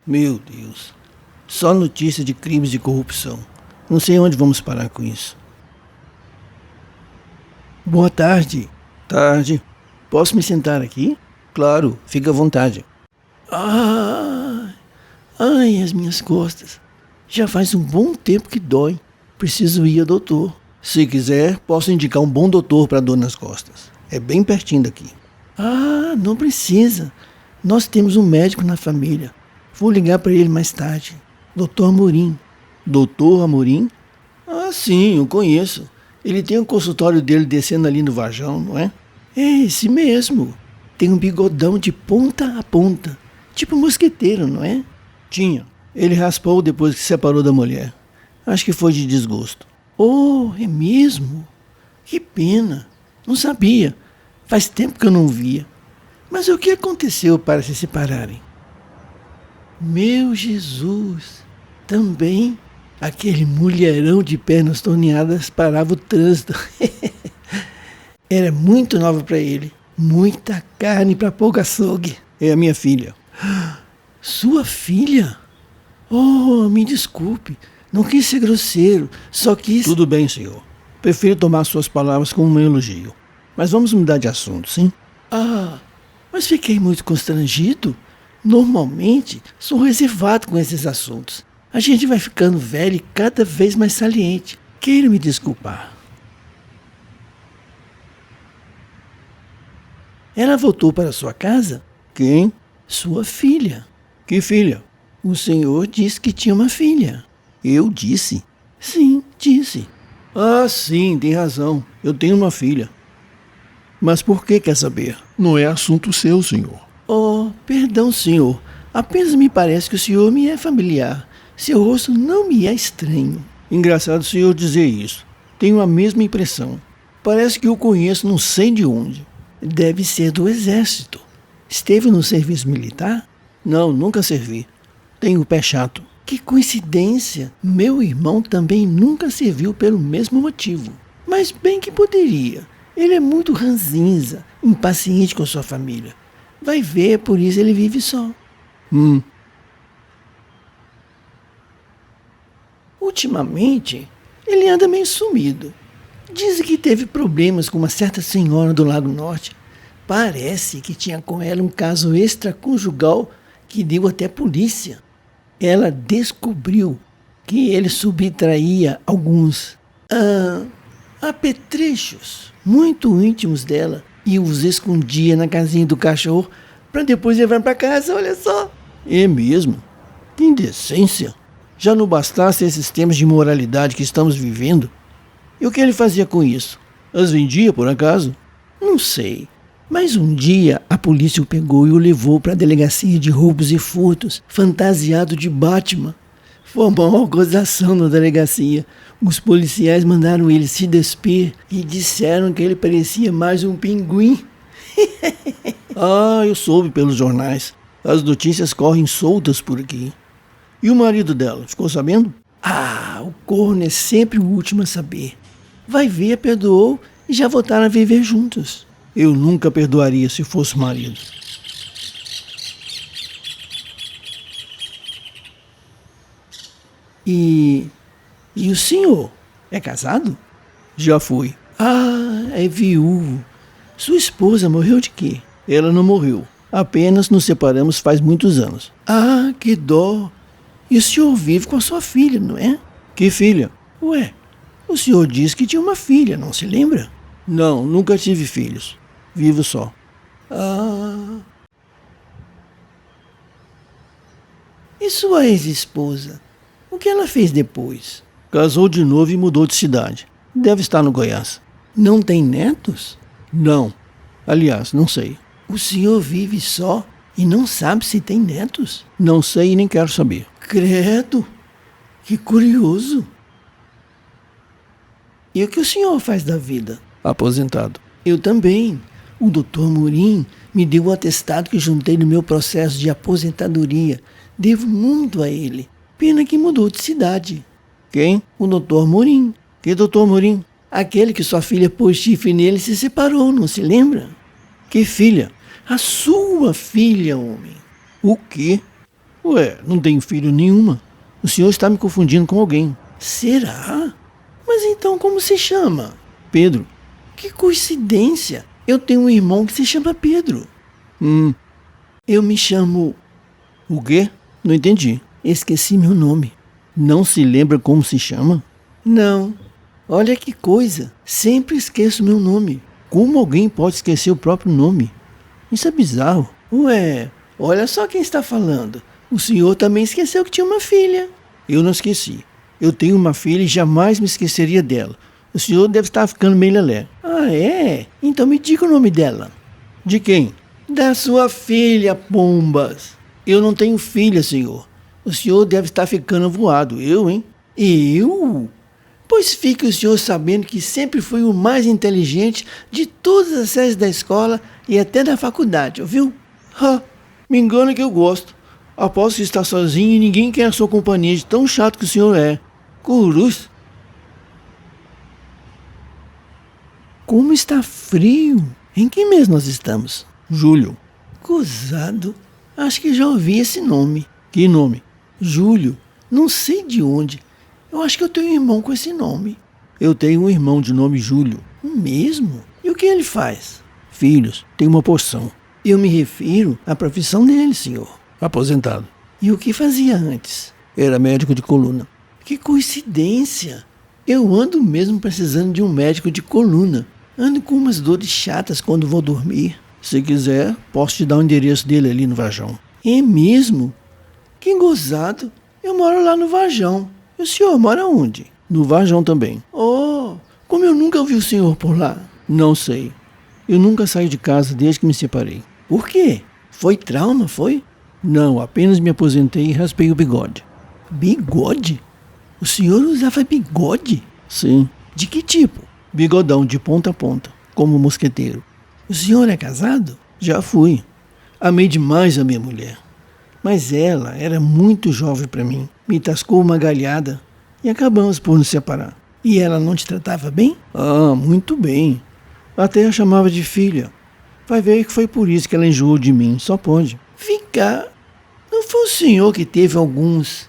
Meu Deus, só notícia de crimes e corrupção. Não sei onde vamos parar com isso. Boa tarde. Tarde. Posso me sentar aqui? Claro, fica à vontade. Ai, as minhas costas. Já faz um bom tempo que dói. Preciso ir ao doutor. Se quiser, posso indicar um bom doutor para dor nas costas. É bem pertinho daqui. Não precisa. Nós temos um médico na família. Vou ligar para ele mais tarde. Dr. Amorim. Doutor Amorim? Sim, eu conheço. Ele tem um consultório dele descendo ali no Varjão, não é? É esse mesmo. Tem um bigodão de ponta a ponta. Tipo mosqueteiro, não é? Tinha. Ele raspou depois que se separou da mulher. Acho que foi de desgosto. Oh, é mesmo? Que pena. Não sabia. Faz tempo que eu não via. Mas o que aconteceu para se separarem? Meu Jesus! Também aquele mulherão de pernas torneadas parava o trânsito. Era muito nova para ele. Muita carne para pouco açougue. É a minha filha. Sua filha? Oh, me desculpe. Não quis ser grosseiro. Só quis... Tudo bem, senhor. Prefiro tomar suas palavras como um elogio. Mas vamos mudar de assunto, sim? Mas fiquei muito constrangido. Normalmente, sou reservado com esses assuntos. A gente vai ficando velho e cada vez mais saliente. Queira me desculpar. Ela voltou para sua casa? Quem? Sua filha. Que filha? O senhor disse que tinha uma filha. Eu disse? Sim, disse. Sim, tem razão. Eu tenho uma filha. Mas por que quer saber? Não é assunto seu, senhor. Oh, perdão, senhor. Apenas me parece que o senhor me é familiar. Seu rosto não me é estranho. Engraçado o senhor dizer isso. Tenho a mesma impressão. Parece que o conheço não sei de onde. Deve ser do exército. Esteve no serviço militar? Não, nunca servi. Tenho o pé chato. Que coincidência. Meu irmão também nunca serviu pelo mesmo motivo. Mas bem que poderia. Ele é muito ranzinza, impaciente com sua família. Vai ver, por isso ele vive só. Ultimamente, ele anda meio sumido. Diz que teve problemas com uma certa senhora do Lago Norte. Parece que tinha com ela um caso extraconjugal que deu até polícia. Ela descobriu que ele subtraía alguns apetrechos muito íntimos dela e os escondia na casinha do cachorro para depois levar para casa, olha só. É mesmo? Que indecência. Já não bastasse esses tempos de imoralidade que estamos vivendo? E o que ele fazia com isso? As vendia, por acaso? Não sei. Mas um dia a polícia o pegou e o levou para a delegacia de roubos e furtos, fantasiado de Batman. Foi uma maior gozação na delegacia. Os policiais mandaram ele se despir e disseram que ele parecia mais um pinguim. Eu soube pelos jornais. As notícias correm soltas por aqui. E o marido dela, ficou sabendo? O corno é sempre o último a saber. Vai ver, perdoou e já voltaram a viver juntos. Eu nunca perdoaria se fosse marido. E o senhor é casado? Já fui. É viúvo. Sua esposa morreu de quê? Ela não morreu. Apenas nos separamos faz muitos anos. Que dó. E o senhor vive com a sua filha, não é? Que filha? Ué, o senhor disse que tinha uma filha, não se lembra? Não, nunca tive filhos. Vivo só. E sua ex-esposa? O que ela fez depois? Casou de novo e mudou de cidade. Deve estar no Goiás. Não tem netos? Não. Aliás, não sei. O senhor vive só e não sabe se tem netos? Não sei e nem quero saber. Credo, que curioso. E o que o senhor faz da vida? Aposentado. Eu também. O doutor Amorim me deu o atestado que juntei no meu processo de aposentadoria. Devo muito a ele. Pena que mudou de cidade. Quem? O doutor Amorim. Que doutor Amorim? Aquele que sua filha pôs chifre nele e se separou, não se lembra? Que filha? A sua filha, homem. O quê? Ué, não tenho filho nenhuma. O senhor está me confundindo com alguém. Será? Mas então como se chama? Pedro. Que coincidência. Eu tenho um irmão que se chama Pedro. Eu me chamo... O quê? Não entendi. Esqueci meu nome. Não se lembra como se chama? Não. Olha que coisa. Sempre esqueço meu nome. Como alguém pode esquecer o próprio nome? Isso é bizarro. Ué, olha só quem está falando. O senhor também esqueceu que tinha uma filha. Eu não esqueci. Eu tenho uma filha e jamais me esqueceria dela. O senhor deve estar ficando meio lelé. Ah, é? Então me diga o nome dela. De quem? Da sua filha, pombas. Eu não tenho filha, senhor. O senhor deve estar ficando voado. Eu, hein? Eu? Pois fique o senhor sabendo que sempre fui o mais inteligente de todas as séries da escola e até da faculdade, ouviu? Me engana que eu gosto. Aposto que está sozinho e ninguém quer a sua companhia de tão chato que o senhor é. Curus. Como está frio. Em que mês nós estamos? Julho. Gozado. Acho que já ouvi esse nome. Que nome? Júlio. Não sei de onde. Eu acho que eu tenho um irmão com esse nome. Eu tenho um irmão de nome Júlio. Mesmo? E o que ele faz? Filhos, tem uma porção. Eu me refiro à profissão dele, senhor. Aposentado. E o que fazia antes? Era médico de coluna. Que coincidência! Eu ando mesmo precisando de um médico de coluna. Ando com umas dores chatas quando vou dormir. Se quiser, posso te dar o endereço dele ali no Varjão. É mesmo? Que gozado! Eu moro lá no Varjão. E o senhor mora onde? No Varjão também. Oh, como eu nunca vi o senhor por lá? Não sei. Eu nunca saí de casa desde que me separei. Por quê? Foi trauma, foi? Não, apenas me aposentei e raspei o bigode. Bigode? O senhor usava bigode? Sim. De que tipo? Bigodão de ponta a ponta, como mosqueteiro. O senhor é casado? Já fui. Amei demais a minha mulher. Mas ela era muito jovem para mim. Me tascou uma galhada e acabamos por nos separar. E ela não te tratava bem? Ah, muito bem. Até a chamava de filha. Vai ver que foi por isso que ela enjoou de mim, só pode. Vem cá, não foi o senhor que teve alguns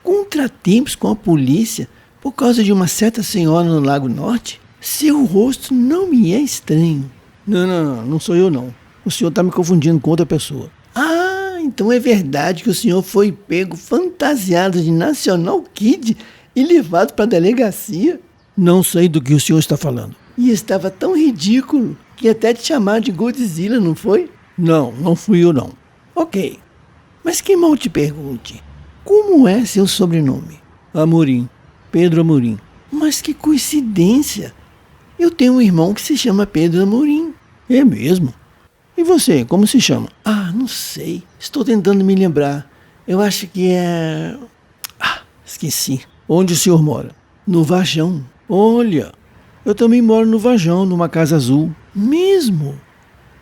contratempos com a polícia por causa de uma certa senhora no Lago Norte? Seu rosto não me é estranho. Não sou eu não. O senhor está me confundindo com outra pessoa. Ah, então é verdade que o senhor foi pego fantasiado de National Kid e levado para a delegacia? Não sei do que o senhor está falando. E estava tão ridículo que até te chamaram de Godzilla, não foi? Não fui eu não. Ok, mas que mal te pergunte, como é seu sobrenome? Amorim, Pedro Amorim. Mas que coincidência, eu tenho um irmão que se chama Pedro Amorim. É mesmo? E você, como se chama? Ah, não sei, estou tentando me lembrar. Eu acho que é... esqueci. Onde o senhor mora? No Varjão. Olha, eu também moro no Varjão, numa casa azul. Mesmo?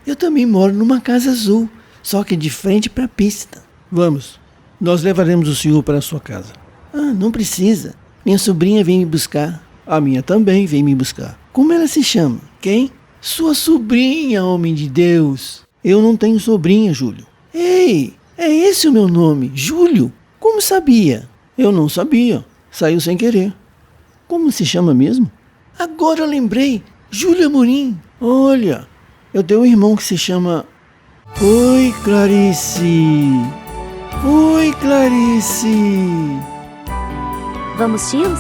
Eu também moro numa casa azul, só que de frente para a pista. Vamos, nós levaremos o senhor para a sua casa. Ah, não precisa. Minha sobrinha vem me buscar. A minha também vem me buscar. Como ela se chama? Quem? Sua sobrinha, homem de Deus. Eu não tenho sobrinha, Júlio. Ei, é esse o meu nome, Júlio. Como sabia? Eu não sabia. Saiu sem querer. Como se chama mesmo? Agora eu lembrei. Júlio Amorim. Olha, eu tenho um irmão que se chama... Oi, Clarice. Oi, Clarice. Vamos, tios?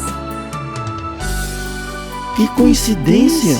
Que coincidência.